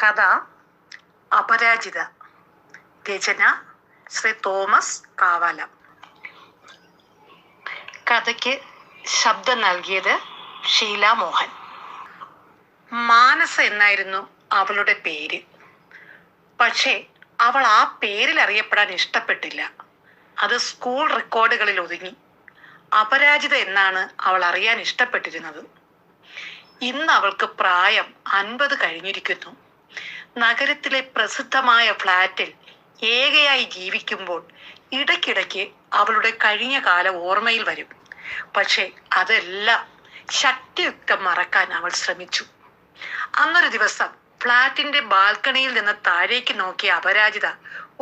കഥ അപരാജിത. രചന ശ്രീ തോമസ് കാവാലം. കഥയ്ക്ക് ശബ്ദം നൽകിയത് ഷീല മോഹൻ. മാനസ എന്നായിരുന്നു അവളുടെ പേര്. പക്ഷേ അവൾ ആ പേരിൽ അറിയപ്പെടാൻ ഇഷ്ടപ്പെട്ടില്ല. അത് സ്കൂൾ റെക്കോർഡുകളിൽ ഒതുങ്ങി. അപരാജിത എന്നാണ് അവൾ അറിയാൻ ഇഷ്ടപ്പെട്ടിരുന്നത്. ഇന്ന് അവൾക്ക് പ്രായം 50 കഴിഞ്ഞിരിക്കുന്നു. നഗരത്തിലെ പ്രസിദ്ധമായ ഫ്ലാറ്റിൽ ഏകയായി ജീവിക്കുമ്പോൾ ഇടയ്ക്കിടയ്ക്ക് അവളുടെ കഴിഞ്ഞ കാലം ഓർമ്മയിൽ വരും. പക്ഷെ അതെല്ലാം ശക്തിയുക്തം മറക്കാൻ അവൾ ശ്രമിച്ചു. അന്നൊരു ദിവസം ഫ്ലാറ്റിന്റെ ബാൽക്കണിയിൽ നിന്ന് താഴേക്ക് നോക്കിയ അപരാജിത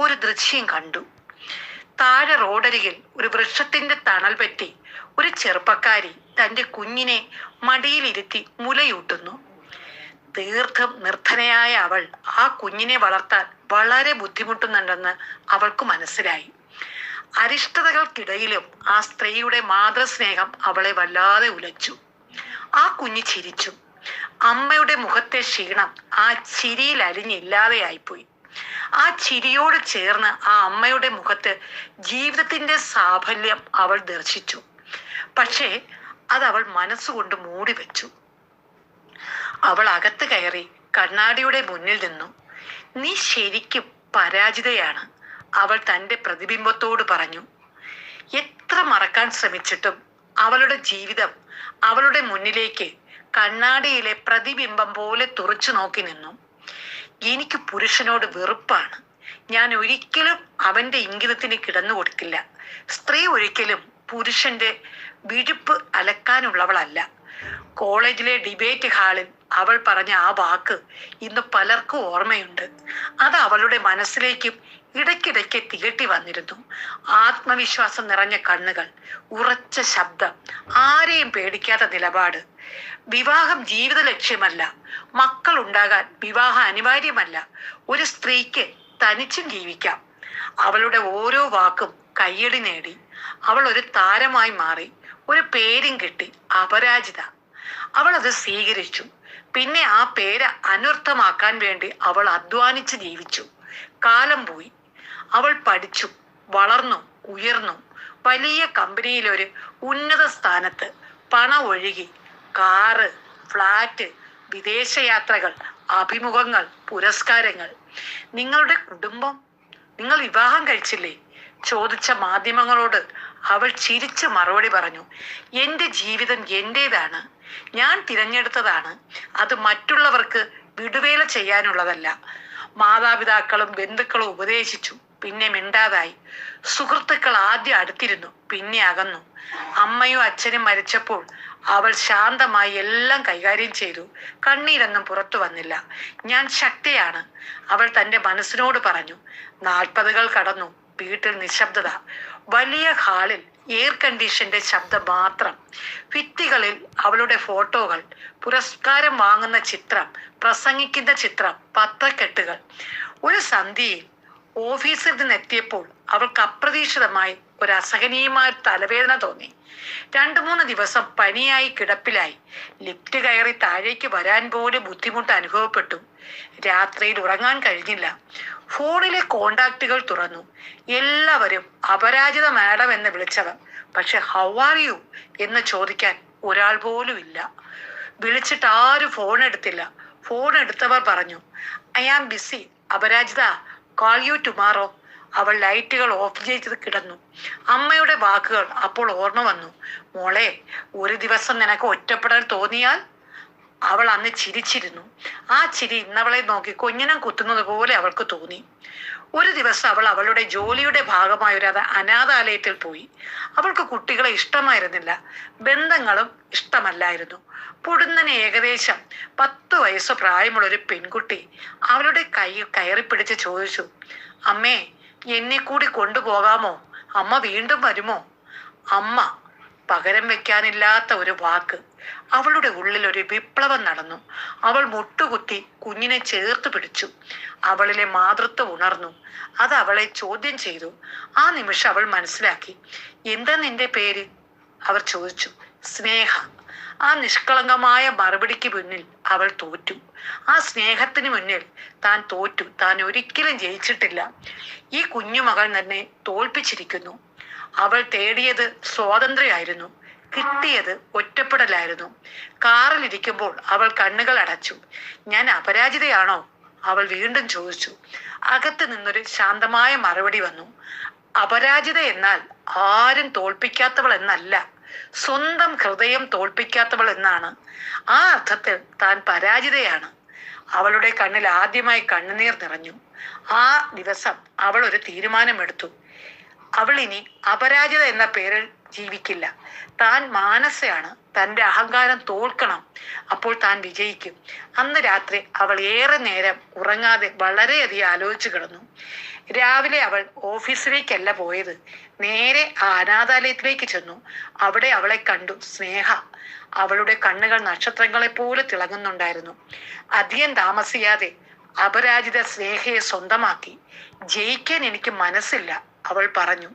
ഒരു ദൃശ്യം കണ്ടു. താഴെ റോഡരികിൽ ഒരു വൃക്ഷത്തിന്റെ തണൽ പറ്റി ഒരു ചെറുപ്പക്കാരി തന്റെ കുഞ്ഞിനെ മടിയിലിരുത്തി മുലയൂട്ടുന്നു. തീർത്തും നിർധനയായ അവൾ ആ കുഞ്ഞിനെ വളർത്താൻ വളരെ ബുദ്ധിമുട്ടുന്നുണ്ടെന്ന് അവൾക്ക് മനസ്സിലായി. അരിഷ്ടതകൾക്കിടയിലും ആ സ്ത്രീയുടെ മാതൃസ്നേഹം അവളെ വല്ലാതെ ഉലച്ചു. ആ കുഞ്ഞ് ചിരിച്ചു. അമ്മയുടെ മുഖത്തെ ക്ഷീണം ആ ചിരിയിൽ അലിഞ്ഞില്ലാതെയായിപ്പോയി. ആ ചിരിയോട് ചേർന്ന് ആ അമ്മയുടെ മുഖത്ത് ജീവിതത്തിന്റെ സാഫല്യം അവൾ ദർശിച്ചു. പക്ഷേ അത് അവൾ മനസ്സുകൊണ്ട് മൂടി വെച്ചു. അവൾ അകത്ത് കയറി കണ്ണാടിയുടെ മുന്നിൽ നിന്നു. നീ ശരിക്കും പരാജിതയാണ്, അവൾ തന്റെ പ്രതിബിംബത്തോട് പറഞ്ഞു. എത്ര മറക്കാൻ ശ്രമിച്ചിട്ടും അവളുടെ ജീവിതം അവളുടെ മുന്നിലേക്ക് കണ്ണാടിയിലെ പ്രതിബിംബം പോലെ തുറച്ചു നോക്കി നിന്നു. എനിക്ക് പുരുഷനോട് വെറുപ്പാണ്. ഞാൻ ഒരിക്കലും അവന്റെ ഇംഗിതത്തിന് കിടന്നു കൊടുക്കില്ല. സ്ത്രീ ഒരിക്കലും പുരുഷന്റെ വിഴുപ്പ് അലക്കാനുള്ളവളല്ല. കോളേജിലെ ഡിബേറ്റ് ഹാളിൽ അവൾ പറഞ്ഞ ആ വാക്ക് ഇന്ന് പലർക്കും ഓർമ്മയുണ്ട്. അത് അവളുടെ മനസ്സിലേക്കും ഇടയ്ക്കിടയ്ക്ക് തികട്ടി വന്നിരുന്നു. ആത്മവിശ്വാസം നിറഞ്ഞ കണ്ണുകൾ, ഉറച്ച ശബ്ദം, ആരെയും പേടിക്കാത്ത നിലപാട്. വിവാഹം ജീവിത ലക്ഷ്യമല്ല. മക്കൾ ഉണ്ടാകാൻ വിവാഹം അനിവാര്യമല്ല. ഒരു സ്ത്രീക്ക് തനിച്ചും ജീവിക്കാം. അവളുടെ ഓരോ വാക്കും കയ്യടി നേടി. അവൾ ഒരു താരമായി മാറി. ഒരു പേരും കിട്ടി, അപരാജിത. അവൾ അത് സ്വീകരിച്ചു. പിന്നെ ആ പേര് അനർത്ഥമാക്കാൻ വേണ്ടി അവൾ അധ്വാനിച്ച് ജീവിച്ചു. കാലം പോയി. അവൾ പഠിച്ചു, വളർന്നു, ഉയർന്നു. വലിയ കമ്പനിയിലൊരു ഉന്നത സ്ഥാനത്ത്. പണം ഒഴുകി. കാറ്, ഫ്ലാറ്റ്, വിദേശയാത്രകൾ, അഭിമുഖങ്ങൾ, പുരസ്കാരങ്ങൾ. നിങ്ങളുടെ കുടുംബം, നിങ്ങൾ വിവാഹം കഴിച്ചില്ലേ? ചോദിച്ച മാധ്യമങ്ങളോട് അവൾ ചിരിച്ച് മറുപടി പറഞ്ഞു. എൻ്റെ ജീവിതം എൻ്റേതാണ്. ഞാൻ തിരഞ്ഞെടുത്തതാണ്. അത് മറ്റുള്ളവർക്ക് വിടുവേല ചെയ്യാനുള്ളതല്ല. മാതാപിതാക്കളും ബന്ധുക്കളും ഉപദേശിച്ചു, പിന്നെ മിണ്ടാതായി. സുഹൃത്തുക്കൾ ആദ്യം അടുത്തിരുന്നു, പിന്നെ അകന്നു. അമ്മയും അച്ഛനും മരിച്ചപ്പോൾ അവൾ ശാന്തമായി എല്ലാം കൈകാര്യം ചെയ്തു. കണ്ണീരൊന്നും പുറത്തു വന്നില്ല. ഞാൻ ശക്തിയാണ്, അവൾ തൻ്റെ മനസ്സിനോട് പറഞ്ഞു. 40 കടന്നു. വീട്ടിൽ നിശബ്ദത. വലിയ ഹാളിൽ എയർ കണ്ടീഷന്റെ ശബ്ദം മാത്രം. ഭിത്തികളിൽ അവളുടെ ഫോട്ടോകൾ, പുരസ്കാരം വാങ്ങുന്ന ചിത്രം, പ്രസംഗിക്കുന്ന ചിത്രം, പത്രക്കെട്ടുകൾ. ഒരു സന്ധ്യയിൽ ഓഫീസിൽ നിന്നെത്തിയപ്പോൾ അവൾക്ക് അപ്രതീക്ഷിതമായി ഒരു അസഹനീയമായ തലവേദന തോന്നി. 2-3 ദിവസം പനിയായി കിടപ്പിലായി. ലിഫ്റ്റ് കയറി താഴേക്ക് വരാൻ പോലും ബുദ്ധിമുട്ട് അനുഭവപ്പെട്ടു. രാത്രിയിൽ ഉറങ്ങാൻ കഴിഞ്ഞില്ല. ഫോണിലെ കോണ്ടാക്റ്റുകൾ തുറന്നു. എല്ലാവരും അപരാജിത മാഡം എന്ന് വിളിച്ചവർ. പക്ഷെ ഹൗ ആർ യു എന്ന് ചോദിക്കാൻ ഒരാൾ പോലും ഇല്ല. വിളിച്ചിട്ട് ആരും ഫോൺ എടുത്തില്ല. ഫോൺ എടുത്തവർ പറഞ്ഞു, I am busy Aparajita, call you tomorrow. അവൾ ലൈറ്റുകൾ ഓഫ് ചെയ്ത് കിടന്നു. അമ്മയുടെ വാക്കുകൾ അപ്പോൾ ഓർമ്മ വന്നു. മോളെ, ഒരു ദിവസം നിനക്ക് ഒറ്റപ്പെടൽ തോന്നിയാൽ. അവൾ അന്ന് ചിരിച്ചിരുന്നു. ആ ചിരി ഇന്നവളെ നോക്കി കൊഞ്ഞനം കുത്തുന്നത് പോലെ അവൾക്ക് തോന്നി. ഒരു ദിവസം അവൾ അവളുടെ ജോലിയുടെ ഭാഗമായ ഒരു അനാഥാലയത്തിൽ പോയി. അവൾക്ക് കുട്ടികളെ ഇഷ്ടമായിരുന്നില്ല. ബന്ധങ്ങളും ഇഷ്ടമല്ലായിരുന്നു. പൊടുന്നനെ ഏകദേശം 10 വയസ്സ് പ്രായമുള്ള ഒരു പെൺകുട്ടി അവളുടെ കയ്യിൽ കയറി പിടിച്ച് ചോദിച്ചു, അമ്മേ, എന്നെ കൂടി കൊണ്ടുപോകാമോ? അമ്മ വീണ്ടും വരുമോ? അമ്മ, പകരം വെക്കാനില്ലാത്ത ഒരു വാക്ക്. അവളുടെ ഉള്ളിൽ ഒരു വിപ്ലവം നടന്നു. അവൾ മുട്ടുകുത്തി കുഞ്ഞിനെ ചേർത്ത് പിടിച്ചു. അവളിലെ മാതൃത്വം ഉണർന്നു. അത് അവളെ ചോദ്യം ചെയ്തു. ആ നിമിഷം അവൾ മനസ്സിലാക്കി. എന്താ നിന്റെ പേര്? അവർ ചോദിച്ചു. സ്നേഹ. ആ നിഷ്കളങ്കമായ മറുപടിക്ക് മുന്നിൽ അവൾ തോറ്റു. ആ സ്നേഹത്തിന് മുന്നിൽ താൻ തോറ്റു. താൻ ഒരിക്കലും ജയിച്ചിട്ടില്ല. ഈ കുഞ്ഞുമകൾ തന്നെ തോൽപ്പിച്ചിരിക്കുന്നു. അവൾ തേടിയത് സ്വാതന്ത്ര്യമായിരുന്നു, കിട്ടിയത് ഒറ്റപ്പെടലായിരുന്നു. കാറിലിരിക്കുമ്പോൾ അവൾ കണ്ണുകൾ അടച്ചു. ഞാൻ അപരാജിതയാണോ? അവൾ വീണ്ടും ചോദിച്ചു. അകത്ത് നിന്നൊരു ശാന്തമായ മറുപടി വന്നു. അപരാജിത എന്നാൽ ആരും തോൽപ്പിക്കാത്തവൾ എന്നല്ല, സ്വന്തം ഹൃദയം തോൽപ്പിക്കാത്തവൾ എന്നാണ്. ആ അർത്ഥത്തിൽ താൻ പരാജിതയാണ്. അവളുടെ കണ്ണിൽ ആദ്യമായി കണ്ണുനീർ നിറഞ്ഞു. ആ ദിവസം അവൾ ഒരു തീരുമാനമെടുത്തു. അവൾ ഇനി അപരാജിത എന്ന പേരിൽ ജീവിക്കില്ല. താൻ മാനസയാണ്. തൻ്റെ അഹങ്കാരം തോൽക്കണം. അപ്പോൾ താൻ വിജയിക്കും. അന്ന് രാത്രി അവൾ ഏറെ നേരം ഉറങ്ങാതെ വളരെയധികം ആലോചിച്ചു കിടന്നു. രാവിലെ അവൾ ഓഫീസിലേക്കല്ല പോയത്, നേരെ ആ അനാഥാലയത്തിലേക്ക് ചെന്നു. അവിടെ അവളെ കണ്ടു സ്നേഹ. അവളുടെ കണ്ണുകൾ നക്ഷത്രങ്ങളെ പോലെ തിളങ്ങുന്നുണ്ടായിരുന്നു. അധികം താമസിയാതെ അപരാജിത സ്നേഹയെ സ്വന്തമാക്കി. ജയിക്കാൻ എനിക്ക് മനസ്സില്ല, അവൾ പറഞ്ഞു.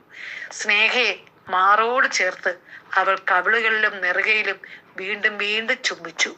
സ്നേഹയെ മാറോട് ചേർത്ത് അവൾ കവിളുകളിലും നെറുകയിലും വീണ്ടും വീണ്ടും ചുംബിച്ചു.